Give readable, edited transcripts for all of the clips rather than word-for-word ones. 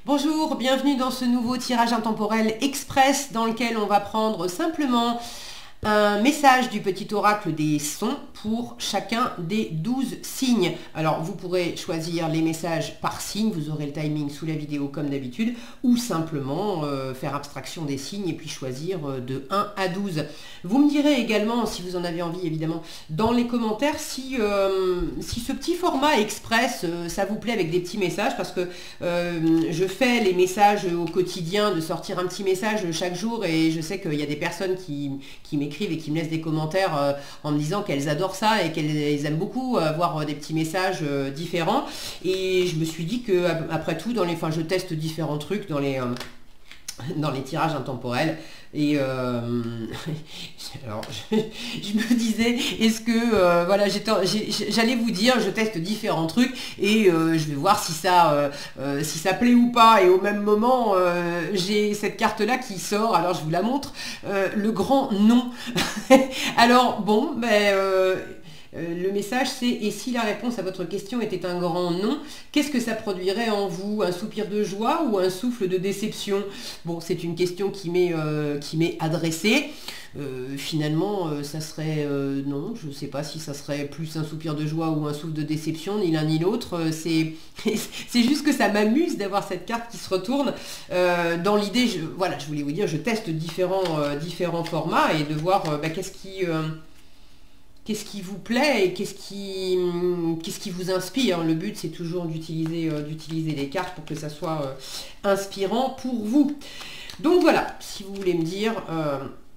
Bonjour, bienvenue dans ce nouveau tirage intemporel express dans lequel on va prendre simplement un message du petit oracle des sons pour chacun des 12 signes. Alors vous pourrez choisir les messages par signe, vous aurez le timing sous la vidéo comme d'habitude, ou simplement faire abstraction des signes et puis choisir de 1 à 12. Vous me direz également, si vous en avez envie évidemment, dans les commentaires si ce petit format express, ça vous plaît avec des petits messages, parce que je fais les messages au quotidien, de sortir un petit message chaque jour, et je sais qu'il y a des personnes qui m'écrivent et qui me laissent des commentaires en me disant qu'elles adorent ça et qu'elles aiment beaucoup avoir des petits messages différents. Et je me suis dit que après tout, je teste différents trucs dans les tirages intemporels. Et alors, je me disais, est-ce que, voilà, j'allais vous dire, je teste différents trucs et je vais voir si ça plaît ou pas. Et au même moment, j'ai cette carte-là qui sort, alors je vous la montre, le grand non. Alors, bon, le message c'est: et si la réponse à votre question était un grand non, qu'est-ce que ça produirait en vous? Un soupir de joie ou un souffle de déception? Bon, c'est une question qui m'est adressée. Finalement, ça serait non, je ne sais pas si ça serait plus un soupir de joie ou un souffle de déception, ni l'un ni l'autre. C'est juste que ça m'amuse d'avoir cette carte qui se retourne. Dans l'idée, voilà, je voulais vous dire, je teste différents formats et de voir qu'est-ce qui vous plaît et qu'est-ce qui vous inspire. Le but, c'est toujours d'utiliser les cartes pour que ça soit inspirant pour vous. Donc voilà, si vous voulez me dire,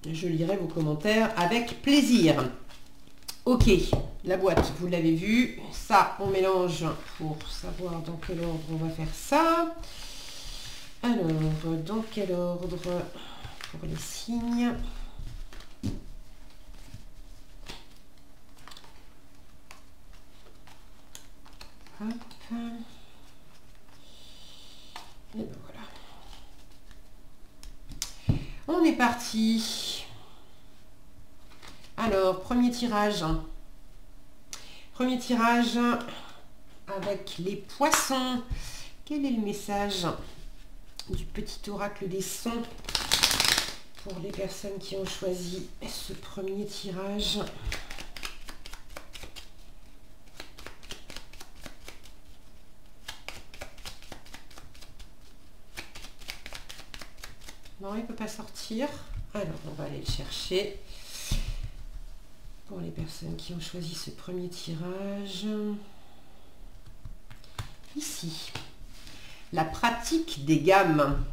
je lirai vos commentaires avec plaisir. Ok, la boîte, vous l'avez vu. Ça, on mélange pour savoir dans quel ordre on va faire ça. Alors, dans quel ordre pour les signes? Hop. Et ben voilà. On est parti. Alors, premier tirage. Premier tirage avec les poissons. Quel est le message du petit oracle des sons pour les personnes qui ont choisi ce premier tirage? Non, il ne peut pas sortir. Alors, on va aller le chercher. Pour les personnes qui ont choisi ce premier tirage. Ici. La pratique des gammes.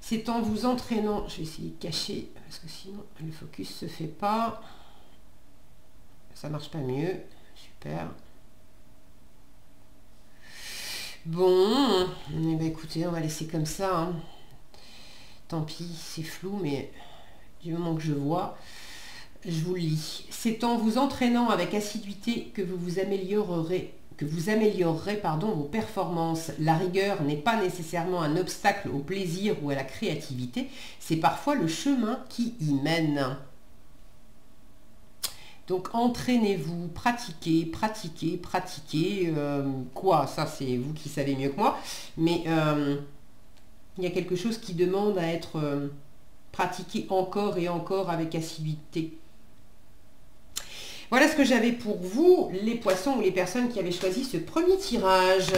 C'est en vous entraînant. Je vais essayer de cacher parce que sinon le focus ne se fait pas. Ça marche pas mieux. Super. Bon, eh bien, écoutez, on va laisser comme ça. Hein. Tant pis, c'est flou, mais du moment que je vois, je vous le lis. C'est en vous entraînant avec assiduité que vous améliorerez vos performances. La rigueur n'est pas nécessairement un obstacle au plaisir ou à la créativité, c'est parfois le chemin qui y mène. Donc entraînez-vous, pratiquez. Quoi, ça c'est vous qui savez mieux que moi. Mais il y a quelque chose qui demande à être pratiqué encore et encore avec assiduité. Voilà ce que j'avais pour vous, les poissons ou les personnes qui avaient choisi ce premier tirage.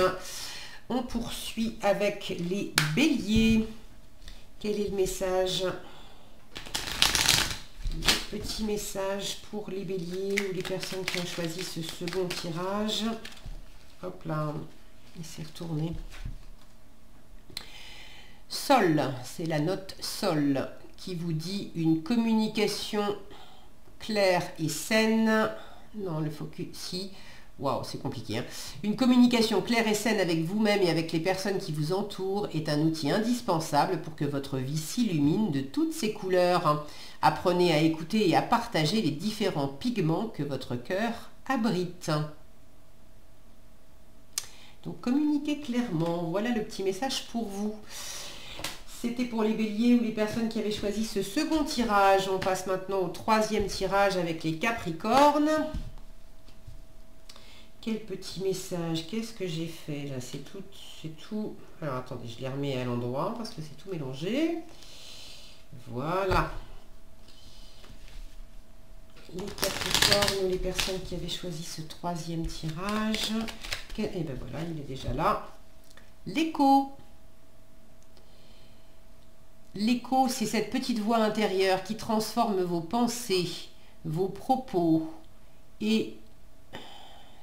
On poursuit avec les béliers. Quel est le message ? Petit message pour les béliers ou les personnes qui ont choisi ce second tirage. Hop là, il s'est retourné. Sol, c'est la note Sol qui vous dit une communication claire et saine. Non, le focus, si. Waouh, c'est compliqué. Hein. Une communication claire et saine avec vous-même et avec les personnes qui vous entourent est un outil indispensable pour que votre vie s'illumine de toutes ses couleurs. Apprenez à écouter et à partager les différents pigments que votre cœur abrite. Donc communiquez clairement. Voilà le petit message pour vous. C'était pour les béliers ou les personnes qui avaient choisi ce second tirage. On passe maintenant au troisième tirage avec les capricornes. Quel petit message, qu'est-ce que j'ai fait là? C'est tout. Alors attendez, je les remets à l'endroit parce que c'est tout mélangé. Voilà. Les Capricornes ou les personnes qui avaient choisi ce troisième tirage. Et ben voilà, il est déjà là. L'écho. L'écho, c'est cette petite voix intérieure qui transforme vos pensées, vos propos et,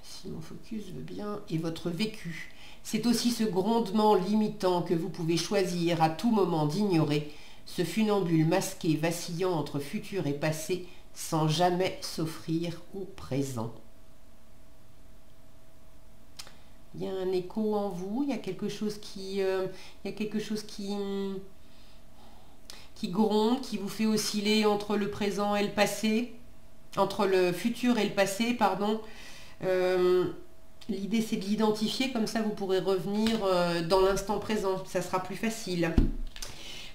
si mon focus veut bien, et votre vécu. C'est aussi ce grondement limitant que vous pouvez choisir à tout moment d'ignorer, ce funambule masqué vacillant entre futur et passé sans jamais s'offrir au présent. Il y a un écho en vous, il y a quelque chose qui gronde, qui vous fait osciller entre le présent et le passé, entre le futur et le passé, pardon. L'idée, c'est de l'identifier, comme ça vous pourrez revenir dans l'instant présent, ça sera plus facile.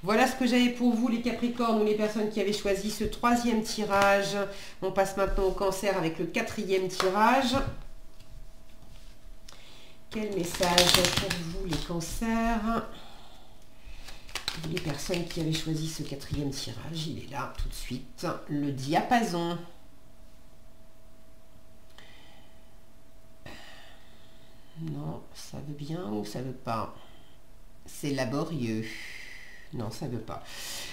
Voilà ce que j'avais pour vous, les Capricornes ou les personnes qui avaient choisi ce troisième tirage. On passe maintenant au Cancer avec le quatrième tirage. Quel message pour vous, les Cancers? Les personnes qui avaient choisi ce quatrième tirage, il est là tout de suite. Le diapason. Non, ça veut bien ou ça veut pas? C'est laborieux. Non, ça veut pas.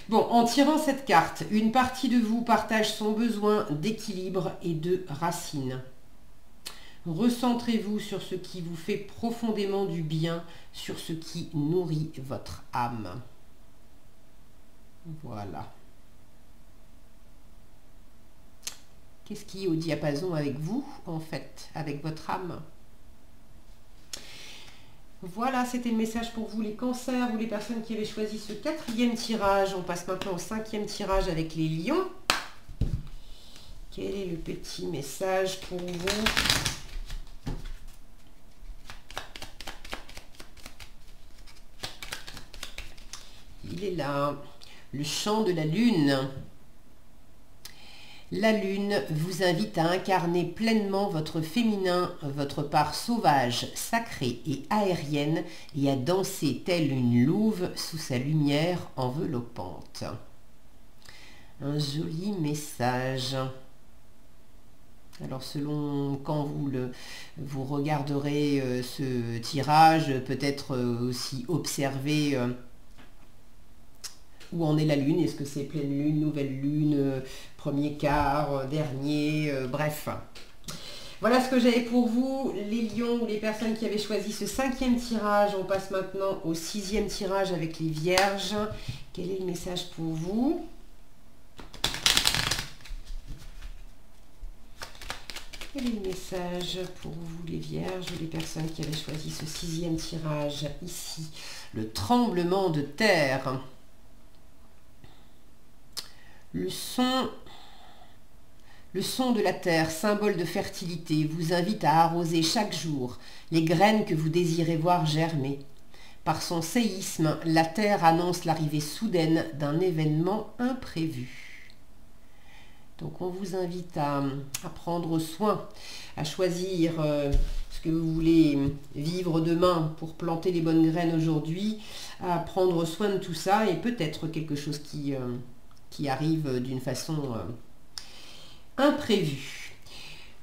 Bon, en tirant cette carte, une partie de vous partage son besoin d'équilibre et de racines. Recentrez-vous sur ce qui vous fait profondément du bien, sur ce qui nourrit votre âme. Voilà. Qu'est-ce qui est au diapason avec vous, en fait, avec votre âme? Voilà, c'était le message pour vous, les Cancers ou les personnes qui avaient choisi ce quatrième tirage. On passe maintenant au cinquième tirage avec les Lions. Quel est le petit message pour vous? Il est là. Le chant de la lune. La lune vous invite à incarner pleinement votre féminin, votre part sauvage, sacrée et aérienne, et à danser telle une louve sous sa lumière enveloppante. Un joli message. Alors selon quand vous regarderez ce tirage, peut-être aussi observer où en est la lune. Est-ce que c'est pleine lune, nouvelle lune, premier quart, dernier, bref. Voilà ce que j'avais pour vous, les lions ou les personnes qui avaient choisi ce cinquième tirage. On passe maintenant au sixième tirage avec les vierges. Quel est le message pour vous? Quel est le message pour vous, les vierges, les personnes qui avaient choisi ce sixième tirage ici? Le tremblement de terre. Le son de la terre, symbole de fertilité, vous invite à arroser chaque jour les graines que vous désirez voir germer. Par son séisme, la terre annonce l'arrivée soudaine d'un événement imprévu. Donc on vous invite à prendre soin, à choisir ce que vous voulez vivre demain pour planter les bonnes graines aujourd'hui, à prendre soin de tout ça et peut-être quelque chose qui arrive d'une façon imprévue.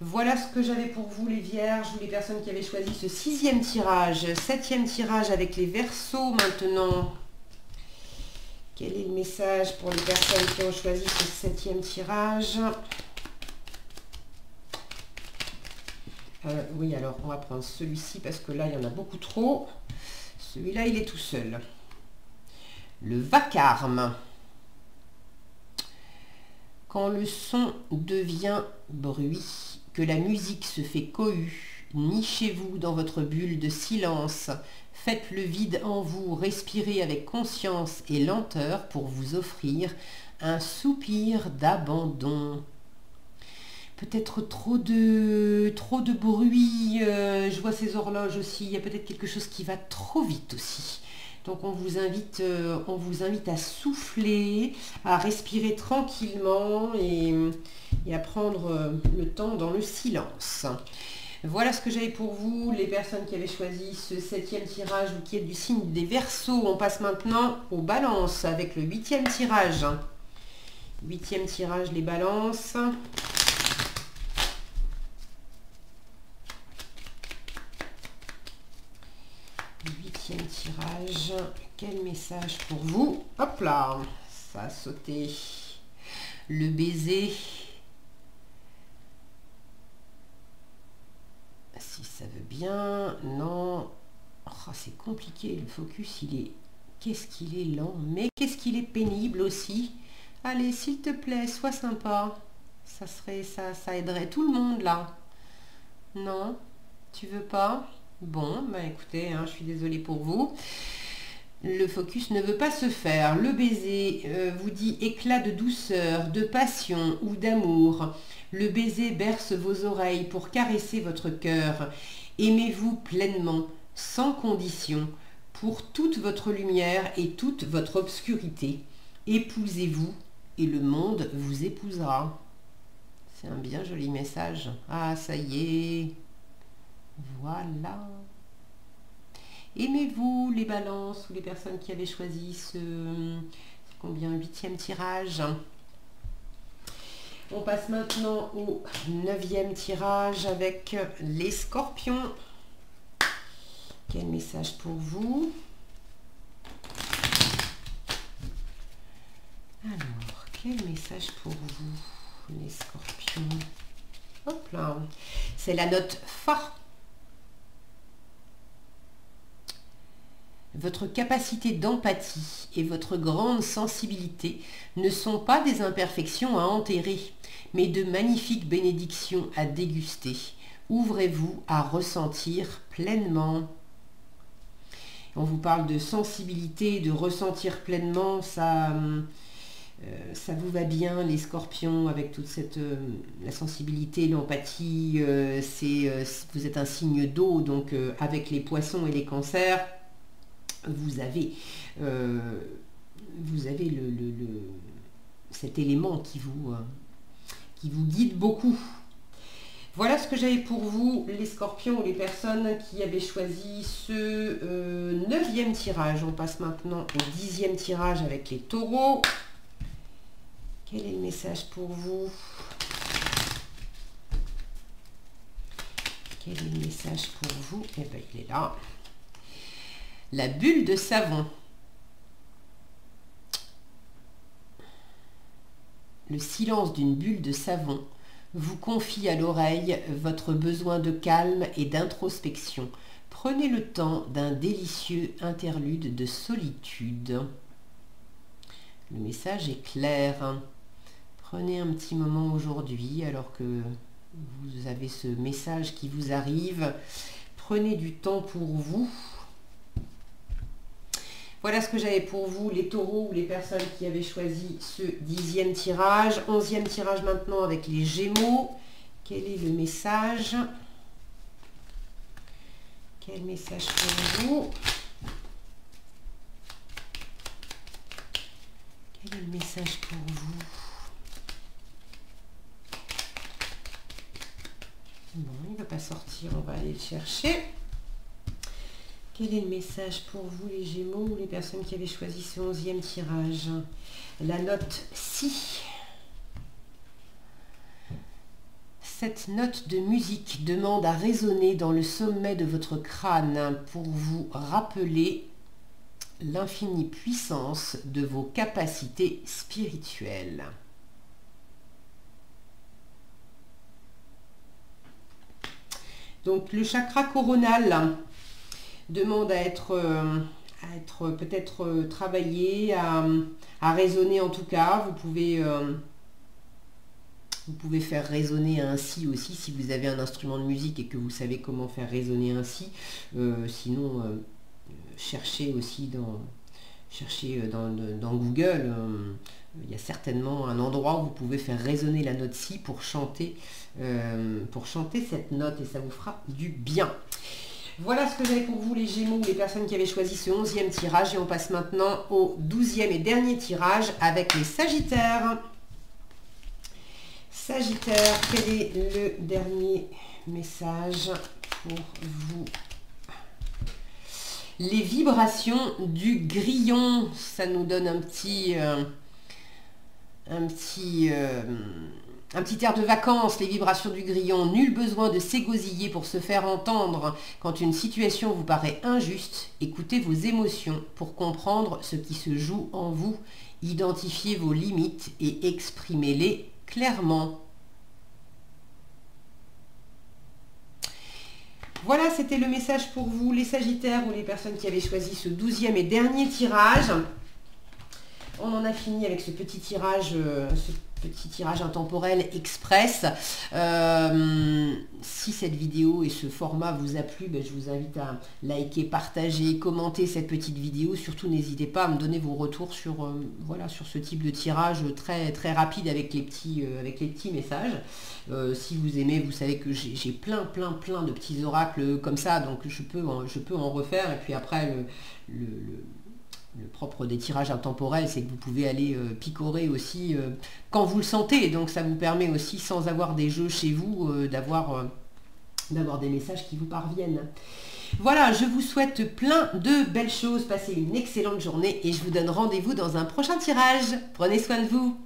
Voilà ce que j'avais pour vous, les vierges ou les personnes qui avaient choisi ce sixième tirage. Septième tirage avec les Verseaux maintenant. Quel est le message pour les personnes qui ont choisi ce septième tirage? Oui, alors on va prendre celui-ci parce que là, il y en a beaucoup trop. Celui-là, il est tout seul. Le vacarme. Quand le son devient bruit, que la musique se fait cohue, nichez-vous dans votre bulle de silence, faites le vide en vous, respirez avec conscience et lenteur pour vous offrir un soupir d'abandon. Peut-être trop de bruit, je vois ces horloges aussi, il y a peut-être quelque chose qui va trop vite aussi. Donc on vous invite à souffler, à respirer tranquillement et à prendre le temps dans le silence. Voilà ce que j'avais pour vous, les personnes qui avaient choisi ce 7e tirage ou qui est du signe des Verseaux. On passe maintenant aux balances avec le 8e tirage. 8e tirage, les balances. Huitième tirage, quel message pour vous? Hop là, ça a sauté. Le baiser. Si ça veut bien, non. Oh, c'est compliqué, le focus, il est... Qu'est-ce qu'il est lent, mais qu'est-ce qu'il est pénible aussi. Allez, s'il te plaît, sois sympa. Ça serait ça aiderait tout le monde, là. Non, tu veux pas? Bon, bah écoutez, hein, je suis désolée pour vous. Le focus ne veut pas se faire. Le baiser vous dit éclat de douceur, de passion ou d'amour. Le baiser berce vos oreilles pour caresser votre cœur. Aimez-vous pleinement, sans condition, pour toute votre lumière et toute votre obscurité. Épousez-vous et le monde vous épousera. C'est un bien joli message. Ah, ça y est. Voilà. Aimez-vous les balances ou les personnes qui avaient choisi ce combien 8e tirage. On passe maintenant au 9e tirage avec les scorpions. Quel message pour vous? Alors, quel message pour vous, les scorpions? Hop là, c'est la note Fa. Votre capacité d'empathie et votre grande sensibilité ne sont pas des imperfections à enterrer, mais de magnifiques bénédictions à déguster. Ouvrez-vous à ressentir pleinement. On vous parle de sensibilité, de ressentir pleinement, ça vous va bien les scorpions avec toute cette la sensibilité, l'empathie, vous êtes un signe d'eau, donc avec les poissons et les cancers, vous avez cet élément qui vous guide beaucoup. Voilà ce que j'avais pour vous, les scorpions ou les personnes qui avaient choisi ce 9e tirage. On passe maintenant au 10e tirage avec les taureaux. Quel est le message pour vous? Quel est le message pour vous? Eh bien, il est là. La bulle de savon. Le silence d'une bulle de savon vous confie à l'oreille votre besoin de calme et d'introspection. Prenez le temps d'un délicieux interlude de solitude. Le message est clair. Prenez un petit moment aujourd'hui alors que vous avez ce message qui vous arrive. Prenez du temps pour vous. Voilà ce que j'avais pour vous, les taureaux ou les personnes qui avaient choisi ce 10e tirage. 11e tirage maintenant avec les gémeaux. Quel est le message? Quel message pour vous? Quel est le message pour vous? Bon, il ne va pas sortir, on va aller le chercher. Quel est le message pour vous, les Gémeaux, ou les personnes qui avaient choisi ce 11e tirage? La note Si. Cette note de musique demande à résonner dans le sommet de votre crâne pour vous rappeler l'infinie puissance de vos capacités spirituelles. Donc le chakra coronal demande à être peut-être travaillé, à résonner en tout cas. Vous pouvez faire résonner un si aussi si vous avez un instrument de musique et que vous savez comment faire résonner un si. Sinon, cherchez aussi dans Google. Il y a certainement un endroit où vous pouvez faire résonner la note si pour chanter cette note et ça vous fera du bien. Voilà ce que j'avais pour vous, les Gémeaux, les personnes qui avaient choisi ce 11e tirage. Et on passe maintenant au 12e et dernier tirage avec les Sagittaires. Sagittaire, quel est le dernier message pour vous. Les vibrations du grillon, ça nous donne un petit air de vacances, les vibrations du grillon. Nul besoin de s'égosiller pour se faire entendre. Quand une situation vous paraît injuste, écoutez vos émotions pour comprendre ce qui se joue en vous. Identifiez vos limites et exprimez-les clairement. Voilà, c'était le message pour vous, les Sagittaires ou les personnes qui avaient choisi ce 12e et dernier tirage. On en a fini avec ce petit tirage intemporel express. Si cette vidéo et ce format vous a plu, je vous invite à liker, partager, commenter cette petite vidéo. Surtout, n'hésitez pas à me donner vos retours sur, voilà, sur ce type de tirage très, très rapide avec les petits messages. Si vous aimez, vous savez que j'ai plein de petits oracles comme ça, donc je peux en refaire. Et puis après, le propre des tirages intemporels, c'est que vous pouvez aller picorer aussi quand vous le sentez. Donc ça vous permet aussi, sans avoir des jeux chez vous, d'avoir des messages qui vous parviennent. Voilà, je vous souhaite plein de belles choses. Passez une excellente journée et je vous donne rendez-vous dans un prochain tirage. Prenez soin de vous.